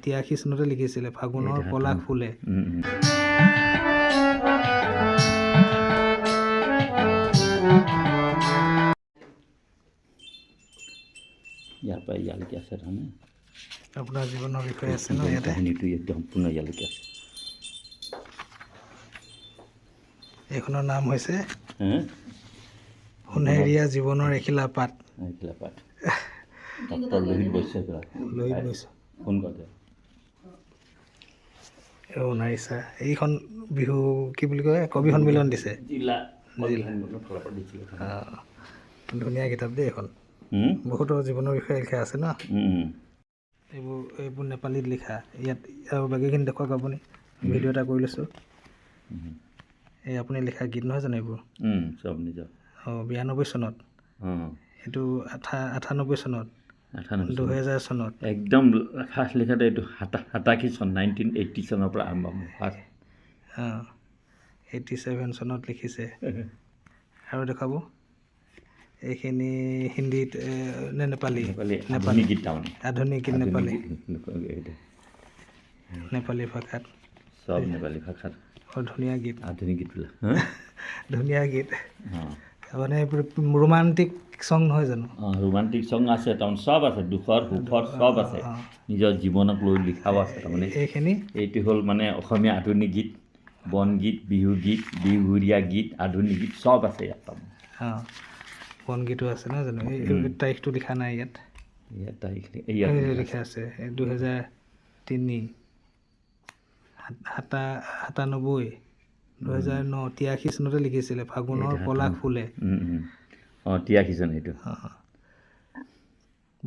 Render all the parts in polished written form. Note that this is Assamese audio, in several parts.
83 চনতে লিখিছিলে ফাগুনৰ পলাশ ফুলে। ইয়াৰ পৰা ইয়ালৈকে আছে তাৰমানে আপোনাৰ জীৱনৰ বিষয়ে আছে ন ইয়াতে? কাহিনীটো একদম সম্পূৰ্ণ ইয়ালৈকে আছে। এইখনৰ নাম হৈছে সোণেৰীয়া জীৱনৰ এখিলা পাত। এখিলা পাত। ডক্টৰ লোহিত বৈশ্য ফোন কৰে সোণাৰীচা। এইখন বিহু কি বুলি কয় কবি সন্মিলন দিছে। জিলা ধুনীয়া কিতাপ দেই এইখন। বহুতো জীৱনৰ বিষয়ে লিখা আছে ন। এইবোৰ নেপালীত লিখা। ইয়াত আৰু বাকীখিনি দেখুৱাওক আপুনি। ভিডিঅ' এটা কৰি লৈছোঁ। এই আপুনি লিখা গীত নহয় জানো এইবোৰ? চব নিজৰ। 92 চনত। এইটো 98 চনত, 2000 চনত। একদম ফাৰ্ষ্ট লিখাতে এইটো 87 চন 1980 চনৰ পৰা আৰম্ভ ফাৰ্ষ্ট। 87 চনত লিখিছে। আৰু দেখাব এইখিনি হিন্দীত নে নেপালী? নেপালী গীত তাৰমানে আধুনিক গীত নেপালী ভাষাত। চব নেপালী ভাষাত ধুনীয়া গীত। আধুনিক গীতবিলাক ধুনীয়া গীত। মানে ৰোমান্টিক চং নহয় জানো? ৰোমান্টিক চং আছে তাৰমানে চব আছে, দুখৰ সুখৰ চব আছে, নিজৰ জীৱনক লৈ লিখাও আছে তাৰমানে। এইখিনি এইটো হ'ল মানে অসমীয়া আধুনিক গীত, বনগীত, বিহুগীত, বিহুৰীয়া গীত, আধুনিক গীত চব আছে ইয়াত তাৰমানে। বনগীতো আছে নহয় জানো? এই তাৰিখটো লিখা নাই ইয়াত। ইয়াত তাৰিখ লিখা আছে 2003, 97, 2009, 83 চনতে লিখিছিলে ফাগুনৰ পলাশ ফুলে। 83 চন এইটো।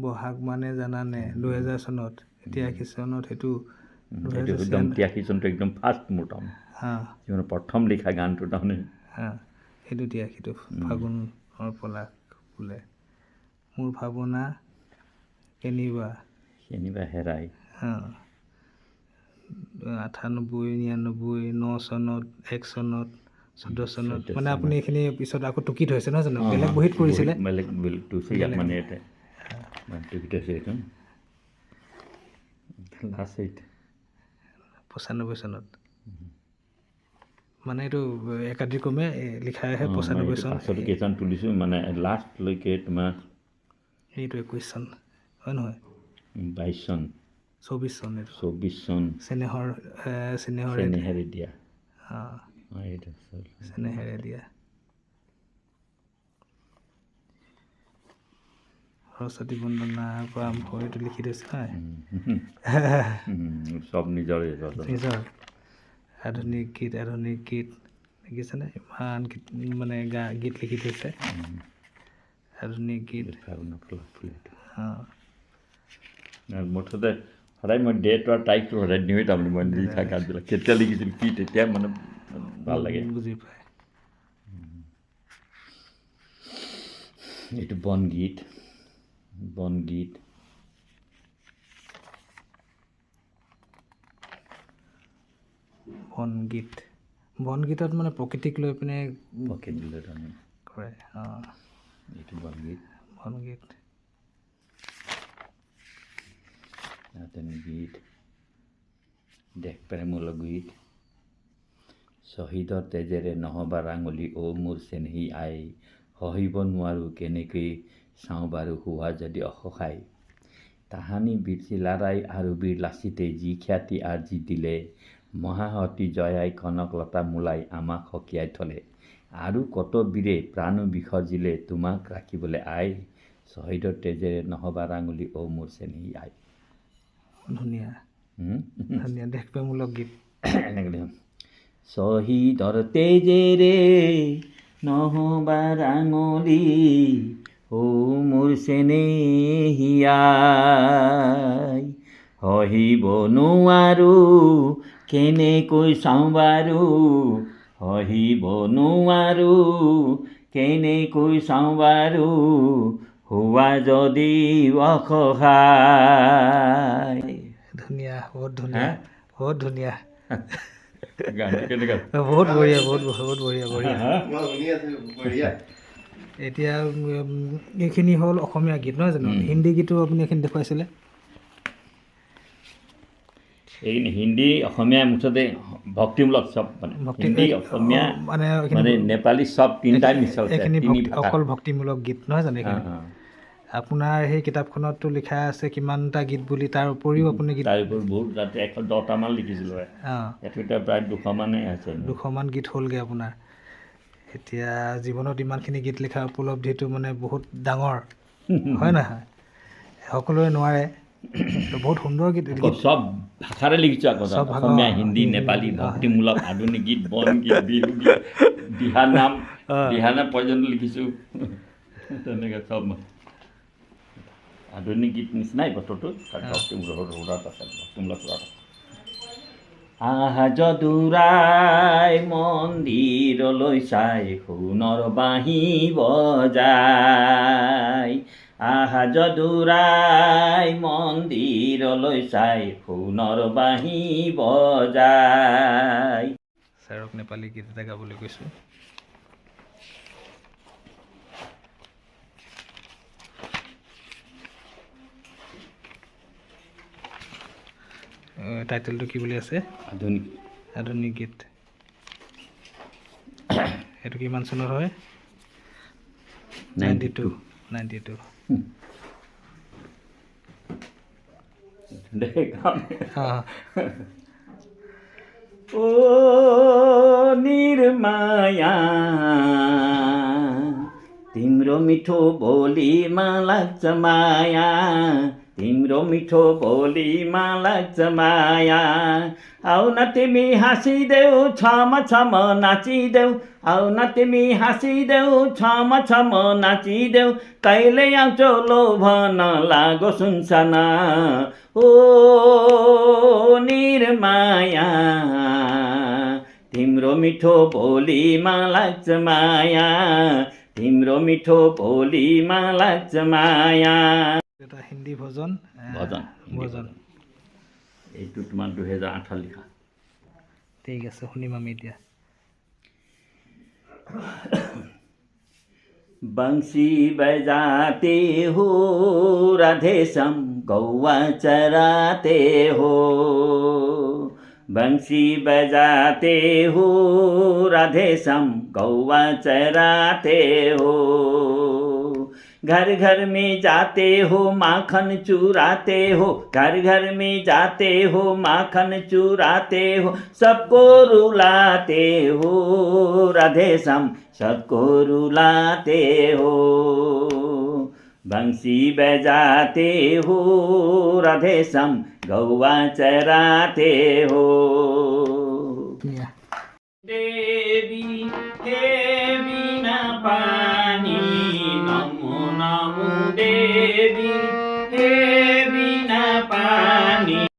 বহাগ মানে জানানে 2000 চনত। 83 চনত সেইটো 83 চনটো একদম ফাৰ্ষ্ট মোৰ তাৰমানে জীৱনৰ প্ৰথম লিখা গানটো তাৰমানে। সেইটো 83টো ফাগুনৰ পলাশ ফুলে। মোৰ ভাৱনা কেনিবা হেৰাই। 98, 99, 9 চনত, 1 চনত, 14 চনত। মানে আপুনি এইখিনি পিছত আকৌ টুকি থৈছে নহয় জানো? বেলেগ বহীত কৰিছিলে। বেলেগ ইয়াত মানে ইয়াতে টুকি থৈছে এইটো লাষ্ট 95 চনত। মানে এইটো একাদিক্ৰমে লিখাহে 95 চন। পাছতো কেইজন তুলিছোঁ মানে লাষ্টলৈকে তোমাৰ এইটো 21 চন হয় নহয়? 22 চন 24 চন। 24 চন চেনেহেৰে দিয়া। চেনেহেৰে দিয়া। সৰস্বতী বন্দনাৰ পৰা আৰম্ভ এইটো লিখি থৈছে নহয়। চব নিজৰ আধুনিক গীত দেখিছেনে? ইমান গীত মানে গীত লিখি থৈছে। আধুনিক গীত মুঠতে সদায় মই ডেট আৰু তাৰিখটো সদায় দিওঁৱেই তাৰমানে মই লিখা গানবিলাক কেতিয়া লিখিছিলোঁ কি তেতিয়া মানে ভাল লাগে। বুজি পায়। এইটো বনগীত বনগীতত মানে প্ৰকৃতিক লৈ পিনে কৰে। এইটো বনগীত গীত, দেশপ্ৰেমমূলক গীত। শ্বহীদৰ তেজেৰে নহবা ৰাঙলী অ মোৰ চেনেহী আই, সহিব নোৱাৰোঁ কেনেকৈ চাওঁ বাৰু হোৱা যদি অসহায়। তাহানি বীৰ চিলাৰাই আৰু বীৰ লাচিতে যি খ্যাতি আৰ্জি দিলে, মহাসতী জয়াই কনকলতা মূলাই আমাক সকীয়াই থলে, আৰু কত বীৰে প্ৰাণো বিসৰ্জিলে তোমাক ৰাখিবলৈ আই, শ্বহীদৰ তেজেৰে নহবা ৰাঙলী অ মোৰ চেনেহী আই। ধুনীয়া দেশপ্ৰেমমূলক গীত। এনেকৈ শ্বহীদৰ তেজেৰে নহবা ৰাঙলী ও মোৰ চেনেহী আই, সহিব নোৱাৰোঁ কেনেকৈ চাওঁ বাৰু, সহিব নোৱাৰোঁ কেনেকৈ চাওঁ বাৰু হোৱা যদি অসহায়। ধুনীয়া, বহুত ধুনীয়া। বহুত বঢ়িয়া। এতিয়া এইখিনি হ'ল অসমীয়া গীত নহয় জানো? হিন্দী গীতো আপুনি এইখিনি দেখুৱাইছিলে। এই হিন্দী অসমীয়া মুঠতে ভক্তিমূলক চব মানে হিন্দী অসমীয়া মানে নেপালী চব তিনিটাই মিছল এইখিনি অকল ভক্তিমূলক গীত নহয় জানো এইখিনি আপোনাৰ সেই কিতাপখনতো লিখা আছে কিমানটা গীত বুলি তাৰ উপৰিও আপুনি গীত তাৰ উপৰি বহুত তাতে 110টামান লিখিছিলোঁ এইটো এতিয়া প্ৰায় 200মানেই আছে 200মান গীত হ'লগৈ আপোনাৰ এতিয়া জীৱনত ইমানখিনি গীত লিখাৰ উপলব্ধিটো মানে বহুত ডাঙৰ হয় নহয় সকলোৱে নোৱাৰে বহুত সুন্দৰ গীত চব ভাষাৰে লিখিছোঁ আকৌ অসমীয়া হিন্দী নেপালী ভক্তিমূলক আধুনিক গীত বনগীত বিহু গীত দিহানাম পৰ্যন্ত লিখিছোঁ তেনেকৈ চব আধুনিক গীত নিচিনাই বস্তুটো ভক্তিমূলক আহা যদুৰাই মন্দিৰলৈ চাই সোণৰ বাঁহী বজাই আহা যদুৰাই মন্দিৰলৈ চাই সোণৰ বাঁহী বজাই ছাৰক নেপালী গীত এটা গাবলৈ কৈছোঁ টাইটেলটো কি বুলি আছে আধুনিক গীত এইটো কিমান চনত হয় 92 ও निर्माया तिम्रो मिठो बोलीमा लाग्छ माया तिम्रो मिठो बोलीमा लाग्छ माया आउ न तिमी हाँसिदेऊ छम छम नाचिदेऊ आउ न तिमी हाँसिदेऊ छम छम नाचिदेऊ कहिले आउँछौ लोभन लागो सुनसाना ओ निर्माया तिम्रो मिठो बोलीमा लाग्छ माया तिम्रो मिठो बोलीमा लाग्छ माया এটা হিন্দী ভজন এইটো তোমাৰ 2008 লিখা ঠিক আছে শুনিম আমি এতিয়া बंसी बजाते हो राधेश्याम गौवा चराते हो बंसी बजाते हो राधेश्याम गौवा चराते हो घर घर में जाते हो माखन चुराते हो घर घर में जाते हो माखन चुराते हो सबको रुलाते हो राधेश्याम सबको रुलाते हो बंसी बजाते हो राधेश्याम गौवा चराते हो देवी हे बिना पानी नमो नमो देवी हे